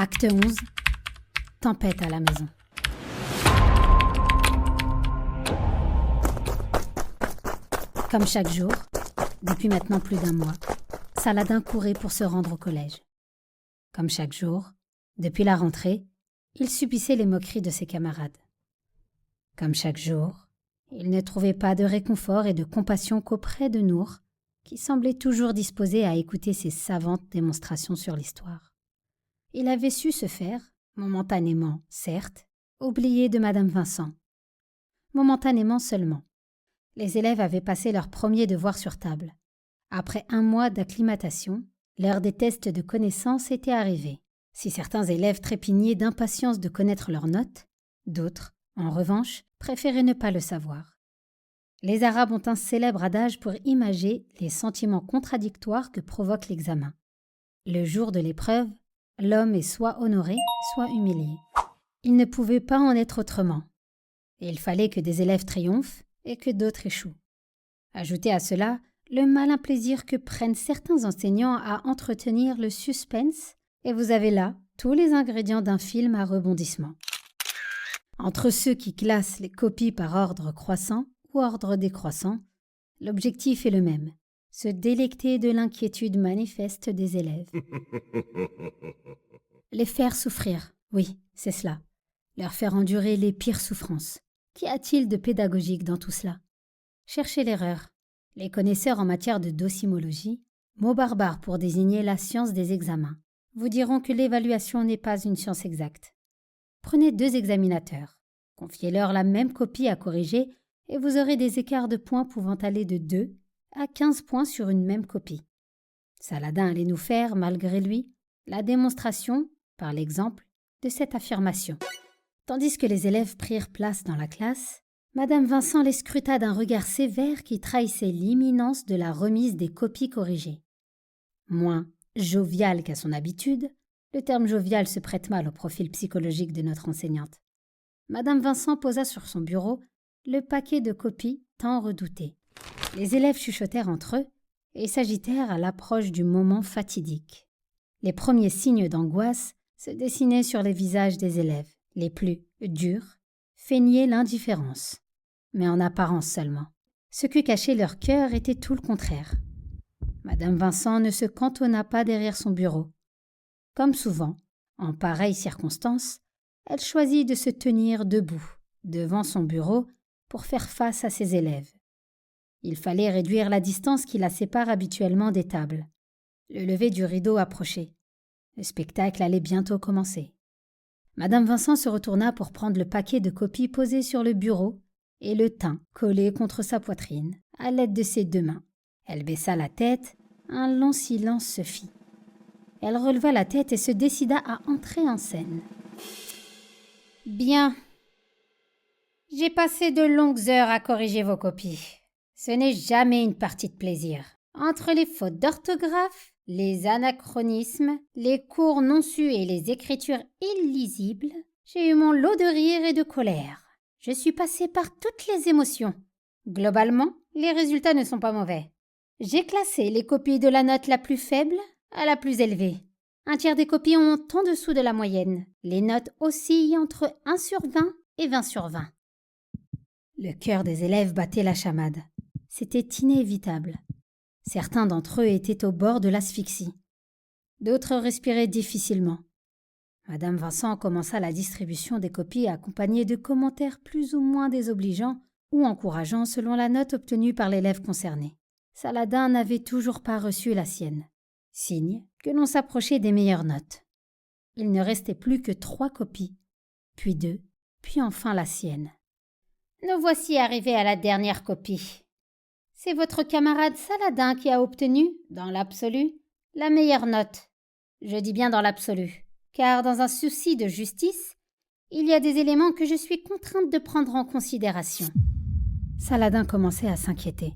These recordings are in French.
Acte 11. Tempête à la maison. Comme chaque jour, depuis maintenant plus d'un mois, Saladin courait pour se rendre au collège. Comme chaque jour, depuis la rentrée, il subissait les moqueries de ses camarades. Comme chaque jour, il ne trouvait pas de réconfort et de compassion qu'auprès de Nour, qui semblait toujours disposé à écouter ses savantes démonstrations sur l'histoire. Il avait su se faire, momentanément, certes, oublier de Madame Vincent. Momentanément seulement. Les élèves avaient passé leur premier devoir sur table. Après un mois d'acclimatation, l'heure des tests de connaissances était arrivée. Si certains élèves trépignaient d'impatience de connaître leurs notes, d'autres, en revanche, préféraient ne pas le savoir. Les Arabes ont un célèbre adage pour imager les sentiments contradictoires que provoque l'examen. Le jour de l'épreuve, l'homme est soit honoré, soit humilié. Il ne pouvait pas en être autrement. Et il fallait que des élèves triomphent et que d'autres échouent. Ajoutez à cela le malin plaisir que prennent certains enseignants à entretenir le suspense, et vous avez là tous les ingrédients d'un film à rebondissement. Entre ceux qui classent les copies par ordre croissant ou ordre décroissant, l'objectif est le même, se délecter de l'inquiétude manifeste des élèves. Les faire souffrir, oui, c'est cela. Leur faire endurer les pires souffrances. Qu'y a-t-il de pédagogique dans tout cela? Cherchez l'erreur. Les connaisseurs en matière de docimologie, mot barbare pour désigner la science des examens, vous diront que l'évaluation n'est pas une science exacte. Prenez 2 examinateurs, confiez-leur la même copie à corriger et vous aurez des écarts de points pouvant aller de 2 à 15 points sur une même copie. Saladin allait nous faire, malgré lui, la démonstration, par l'exemple, de cette affirmation. Tandis que les élèves prirent place dans la classe, Madame Vincent les scruta d'un regard sévère qui trahissait l'imminence de la remise des copies corrigées. Moins jovial qu'à son habitude, le terme jovial se prête mal au profil psychologique de notre enseignante. Madame Vincent posa sur son bureau le paquet de copies tant redouté. Les élèves chuchotèrent entre eux et s'agitèrent à l'approche du moment fatidique. Les premiers signes d'angoisse se dessinaient sur les visages des élèves. Les plus durs feignaient l'indifférence, mais en apparence seulement. Ce que cachait leur cœur était tout le contraire. Madame Vincent ne se cantonna pas derrière son bureau. Comme souvent, en pareille circonstance, elle choisit de se tenir debout, devant son bureau, pour faire face à ses élèves. Il fallait réduire la distance qui la sépare habituellement des tables. Le lever du rideau approchait. Le spectacle allait bientôt commencer. Madame Vincent se retourna pour prendre le paquet de copies posé sur le bureau et le tint collé contre sa poitrine, à l'aide de ses 2 mains. Elle baissa la tête, un long silence se fit. Elle releva la tête et se décida à entrer en scène. « Bien. J'ai passé de longues heures à corriger vos copies. Ce n'est jamais une partie de plaisir. Entre les fautes d'orthographe, les anachronismes, les cours non sus et les écritures illisibles, j'ai eu mon lot de rire et de colère. Je suis passée par toutes les émotions. Globalement, les résultats ne sont pas mauvais. J'ai classé les copies de la note la plus faible à la plus élevée. Un tiers des copies ont en dessous de la moyenne. Les notes oscillent entre 1 sur 20 et 20 sur 20. Le cœur des élèves battait la chamade. C'était inévitable. Certains d'entre eux étaient au bord de l'asphyxie. D'autres respiraient difficilement. Madame Vincent commença la distribution des copies accompagnée de commentaires plus ou moins désobligeants ou encourageants selon la note obtenue par l'élève concerné. Saladin n'avait toujours pas reçu la sienne. Signe que l'on s'approchait des meilleures notes. Il ne restait plus que 3 copies, puis 2, puis enfin la sienne. Nous voici arrivés à la dernière copie. C'est votre camarade Saladin qui a obtenu, dans l'absolu, la meilleure note. Je dis bien dans l'absolu, car dans un souci de justice, il y a des éléments que je suis contrainte de prendre en considération. Saladin commençait à s'inquiéter.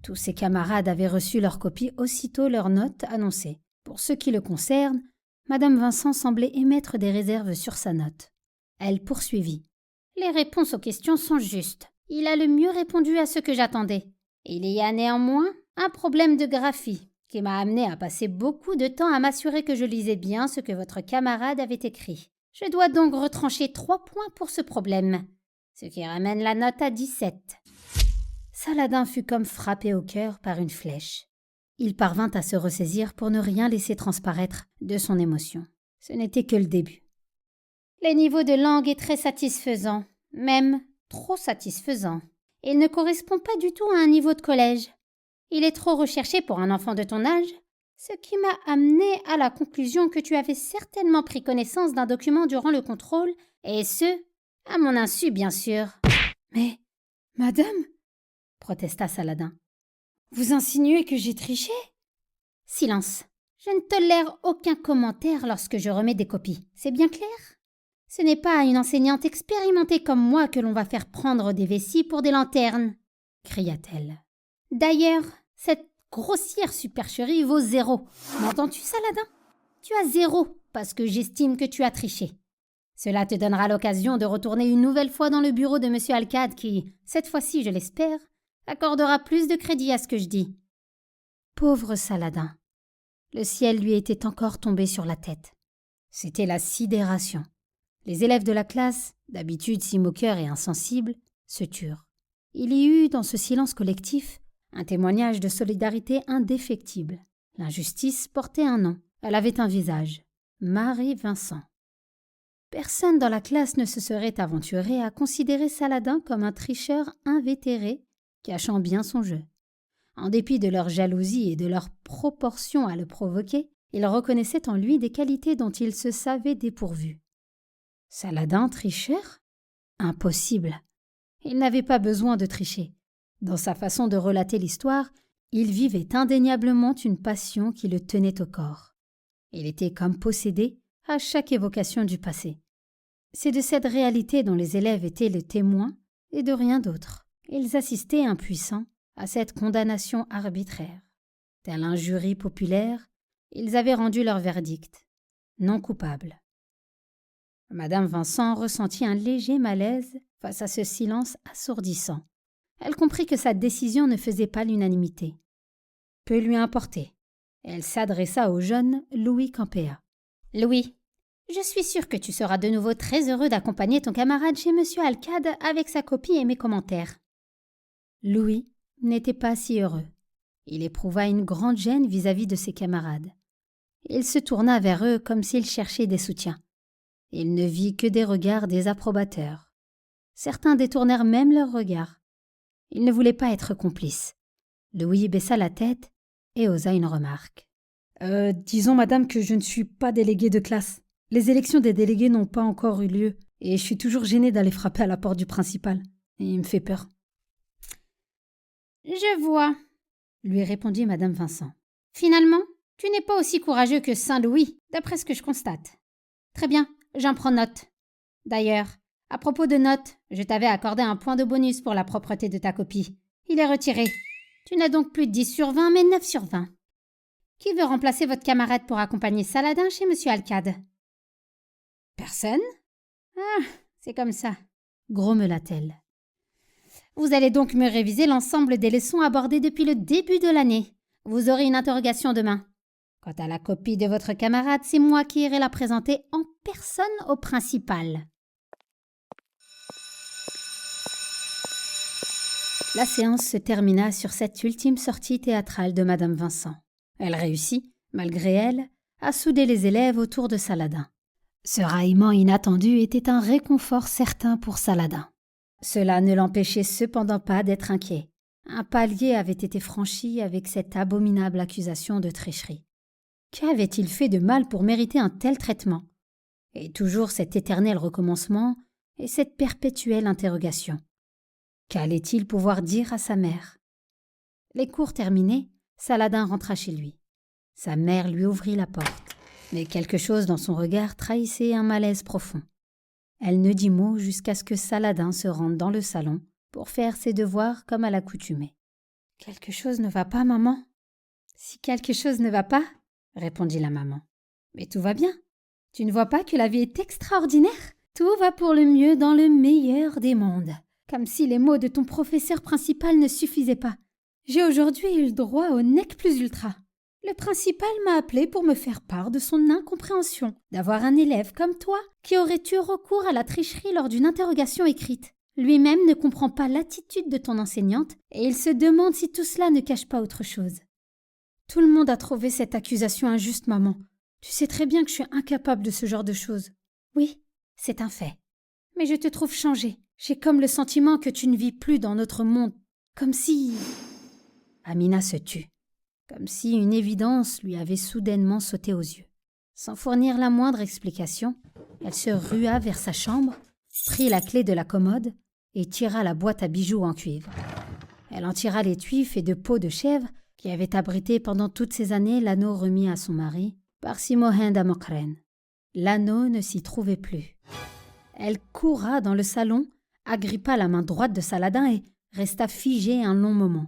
Tous ses camarades avaient reçu leur copie aussitôt leur note annoncée. Pour ce qui le concerne, Madame Vincent semblait émettre des réserves sur sa note. Elle poursuivit. Les réponses aux questions sont justes. Il a le mieux répondu à ce que j'attendais. Il y a néanmoins un problème de graphie qui m'a amené à passer beaucoup de temps à m'assurer que je lisais bien ce que votre camarade avait écrit. Je dois donc retrancher 3 points pour ce problème, ce qui ramène la note à 17. Saladin fut comme frappé au cœur par une flèche. Il parvint à se ressaisir pour ne rien laisser transparaître de son émotion. Ce n'était que le début. Le niveau de langue est très satisfaisant, même trop satisfaisant. Il ne correspond pas du tout à un niveau de collège. Il est trop recherché pour un enfant de ton âge, ce qui m'a amené à la conclusion que tu avais certainement pris connaissance d'un document durant le contrôle, et ce, à mon insu, bien sûr. « Mais, madame, protesta Saladin, vous insinuez que j'ai triché ?»« Silence. Je ne tolère aucun commentaire lorsque je remets des copies. C'est bien clair ? Ce n'est pas à une enseignante expérimentée comme moi que l'on va faire prendre des vessies pour des lanternes, cria-t-elle. D'ailleurs, cette grossière supercherie vaut 0. M'entends-tu, Saladin ? Tu as 0 parce que j'estime que tu as triché. Cela te donnera l'occasion de retourner une nouvelle fois dans le bureau de M. Alcade qui, cette fois-ci, je l'espère, accordera plus de crédit à ce que je dis. Pauvre Saladin. Le ciel lui était encore tombé sur la tête. C'était la sidération. Les élèves de la classe, d'habitude si moqueurs et insensibles, se turent. Il y eut dans ce silence collectif un témoignage de solidarité indéfectible. L'injustice portait un nom, elle avait un visage. Marie Vincent. Personne dans la classe ne se serait aventuré à considérer Saladin comme un tricheur invétéré, cachant bien son jeu. En dépit de leur jalousie et de leur proportion à le provoquer, ils reconnaissaient en lui des qualités dont il se savait dépourvu. Saladin tricheur ? Impossible. Il n'avait pas besoin de tricher. Dans sa façon de relater l'histoire, il vivait indéniablement une passion qui le tenait au corps. Il était comme possédé à chaque évocation du passé. C'est de cette réalité dont les élèves étaient les témoins et de rien d'autre. Ils assistaient impuissants à cette condamnation arbitraire. Tel un jury populaire, ils avaient rendu leur verdict. Non coupable. Madame Vincent ressentit un léger malaise face à ce silence assourdissant. Elle comprit que sa décision ne faisait pas l'unanimité. Peu lui importait. Elle s'adressa au jeune Louis Campéa. « Louis, je suis sûre que tu seras de nouveau très heureux d'accompagner ton camarade chez M. Alcade avec sa copie et mes commentaires. » Louis n'était pas si heureux. Il éprouva une grande gêne vis-à-vis de ses camarades. Il se tourna vers eux comme s'il cherchait des soutiens. Il ne vit que des regards désapprobateurs. Certains détournèrent même leurs regards. Il ne voulait pas être complice. Louis baissa la tête et osa une remarque. Disons, madame, que je ne suis pas délégué de classe. Les élections des délégués n'ont pas encore eu lieu et je suis toujours gêné d'aller frapper à la porte du principal. Et il me fait peur. « Je vois, » lui répondit madame Vincent. « Finalement, tu n'es pas aussi courageux que Saint-Louis, d'après ce que je constate. Très bien, j'en prends note. D'ailleurs, à propos de notes, je t'avais accordé un point de bonus pour la propreté de ta copie. Il est retiré. Tu n'as donc plus 10 sur 20, mais 9 sur 20. Qui veut remplacer votre camarade pour accompagner Saladin chez M. Alcade ? » « Personne ? Ah, c'est comme ça, » grommela-t-elle. « Vous allez donc me réviser l'ensemble des leçons abordées depuis le début de l'année. Vous aurez une interrogation demain. Quant à la copie de votre camarade, c'est moi qui irai la présenter en personne au principal. » La séance se termina sur cette ultime sortie théâtrale de madame Vincent. Elle réussit, malgré elle, à souder les élèves autour de Saladin. Ce raillement inattendu était un réconfort certain pour Saladin. Cela ne l'empêchait cependant pas d'être inquiet. Un palier avait été franchi avec cette abominable accusation de tricherie. Qu'avait-il fait de mal pour mériter un tel traitement ? Et toujours cet éternel recommencement et cette perpétuelle interrogation. Qu'allait-il pouvoir dire à sa mère ? Les cours terminés, Saladin rentra chez lui. Sa mère lui ouvrit la porte, mais quelque chose dans son regard trahissait un malaise profond. Elle ne dit mot jusqu'à ce que Saladin se rende dans le salon pour faire ses devoirs comme à l'accoutumée. « Quelque chose ne va pas, maman ? » ?»« Si quelque chose ne va pas, » répondit la maman. « Mais tout va bien. Tu ne vois pas que la vie est extraordinaire ? Tout va pour le mieux dans le meilleur des mondes. Comme si les mots de ton professeur principal ne suffisaient pas. J'ai aujourd'hui eu le droit au nec plus ultra. Le principal m'a appelé pour me faire part de son incompréhension d'avoir un élève comme toi qui aurait eu recours à la tricherie lors d'une interrogation écrite. Lui-même ne comprend pas l'attitude de ton enseignante et il se demande si tout cela ne cache pas autre chose. Tout le monde a trouvé cette accusation injuste, maman. Tu sais très bien que je suis incapable de ce genre de choses. Oui, c'est un fait. Mais je te trouve changée. J'ai comme le sentiment que tu ne vis plus dans notre monde. Comme si... Amina se tut. Comme si une évidence lui avait soudainement sauté aux yeux. Sans fournir la moindre explication, elle se rua vers sa chambre, prit la clé de la commode et tira la boîte à bijoux en cuivre. Elle en tira l'étui fait de peau de chèvre qui avait abrité pendant toutes ces années l'anneau remis à son mari par Si Mohind Mokren. L'anneau ne s'y trouvait plus. Elle courra dans le salon, agrippa la main droite de Saladin et resta figée un long moment.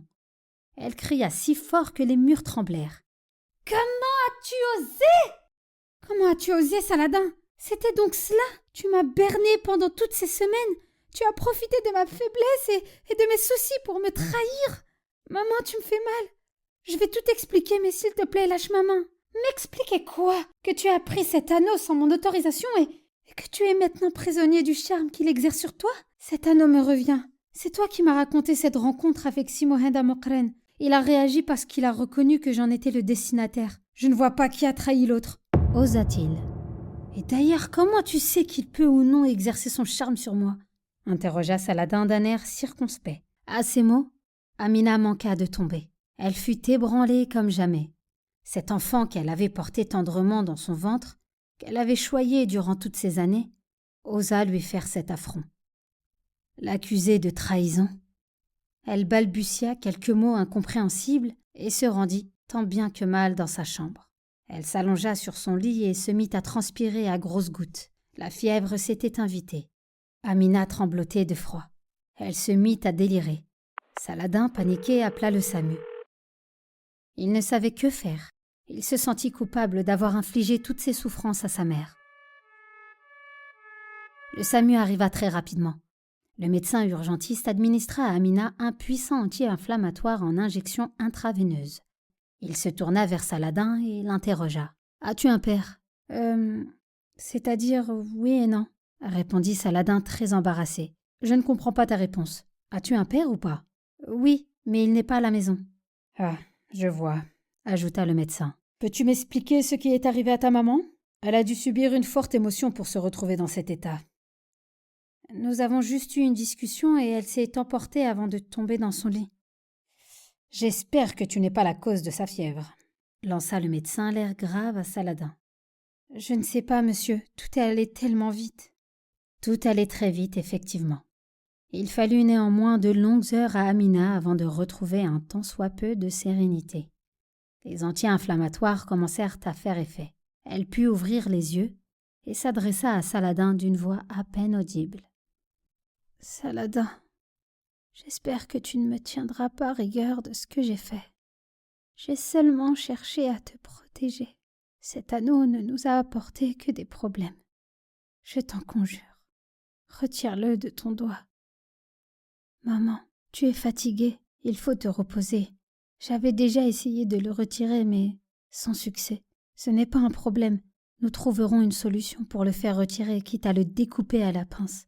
Elle cria si fort que les murs tremblèrent. « Comment as-tu osé ?»« Comment as-tu osé, Saladin ? C'était donc cela ? Tu m'as berné pendant toutes ces semaines. Tu as profité de ma faiblesse et de mes soucis pour me trahir. Maman, tu me fais mal. Je vais tout expliquer, mais s'il te plaît, lâche ma main. M'expliquer quoi ? Que tu as pris cet anneau sans mon autorisation et que tu es maintenant prisonnier du charme qu'il exerce sur toi ? Cet anneau me revient. C'est toi qui m'as raconté cette rencontre avec Si Mohind Mokren. Il a réagi parce qu'il a reconnu que j'en étais le destinataire. Je ne vois pas qui a trahi l'autre. Osa-t-il. Et d'ailleurs, comment tu sais qu'il peut ou non exercer son charme sur moi ? Interrogea Saladin d'un air circonspect. À ces mots, Amina manqua de tomber. Elle fut ébranlée comme jamais. Cet enfant qu'elle avait porté tendrement dans son ventre, qu'elle avait choyé durant toutes ces années, osa lui faire cet affront. L'accuser de trahison. Elle balbutia quelques mots incompréhensibles et se rendit tant bien que mal dans sa chambre. Elle s'allongea sur son lit et se mit à transpirer à grosses gouttes. La fièvre s'était invitée. Amina tremblotait de froid. Elle se mit à délirer. Saladin, paniqué, appela le SAMU. Il ne savait que faire. Il se sentit coupable d'avoir infligé toutes ces souffrances à sa mère. Le SAMU arriva très rapidement. Le médecin urgentiste administra à Amina un puissant anti-inflammatoire en injection intraveineuse. Il se tourna vers Saladin et l'interrogea. « As-tu un père ?»« C'est-à-dire oui et non, » répondit Saladin très embarrassé. « Je ne comprends pas ta réponse. As-tu un père ou pas ?»« Oui, mais il n'est pas à la maison. »« Ah, je vois, » ajouta le médecin. « Peux-tu m'expliquer ce qui est arrivé à ta maman ? Elle a dû subir une forte émotion pour se retrouver dans cet état. » « Nous avons juste eu une discussion et elle s'est emportée avant de tomber dans son lit. »« J'espère que tu n'es pas la cause de sa fièvre, » lança le médecin l'air grave à Saladin. « Je ne sais pas, monsieur, tout est allé tellement vite. » Tout allait très vite, effectivement. Il fallut néanmoins de longues heures à Amina avant de retrouver un tant soit peu de sérénité. Les anti-inflammatoires commencèrent à faire effet. Elle put ouvrir les yeux et s'adressa à Saladin d'une voix à peine audible. « Saladin, j'espère que tu ne me tiendras pas rigueur de ce que j'ai fait. J'ai seulement cherché à te protéger. Cet anneau ne nous a apporté que des problèmes. Je t'en conjure, retire-le de ton doigt. Maman, tu es fatiguée, il faut te reposer. J'avais déjà essayé de le retirer, mais sans succès. Ce n'est pas un problème. Nous trouverons une solution pour le faire retirer, quitte à le découper à la pince.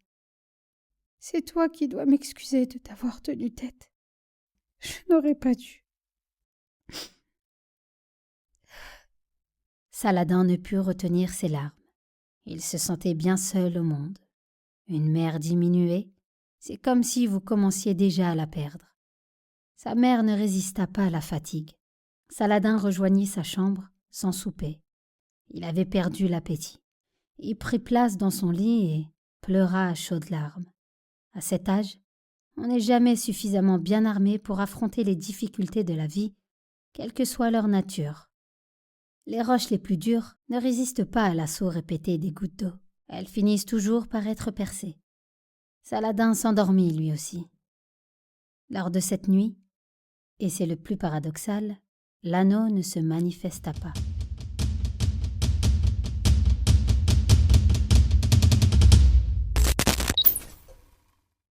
C'est toi qui dois m'excuser de t'avoir tenu tête. Je n'aurais pas dû. » Saladin ne put retenir ses larmes. Il se sentait bien seul au monde. Une mère diminuée, c'est comme si vous commenciez déjà à la perdre. Sa mère ne résista pas à la fatigue. Saladin rejoignit sa chambre sans souper. Il avait perdu l'appétit. Il prit place dans son lit et pleura à chaudes larmes. À cet âge, on n'est jamais suffisamment bien armé pour affronter les difficultés de la vie, quelle que soit leur nature. Les roches les plus dures ne résistent pas à l'assaut répété des gouttes d'eau. Elles finissent toujours par être percées. Saladin s'endormit lui aussi. Lors de cette nuit, et c'est le plus paradoxal, l'anneau ne se manifesta pas.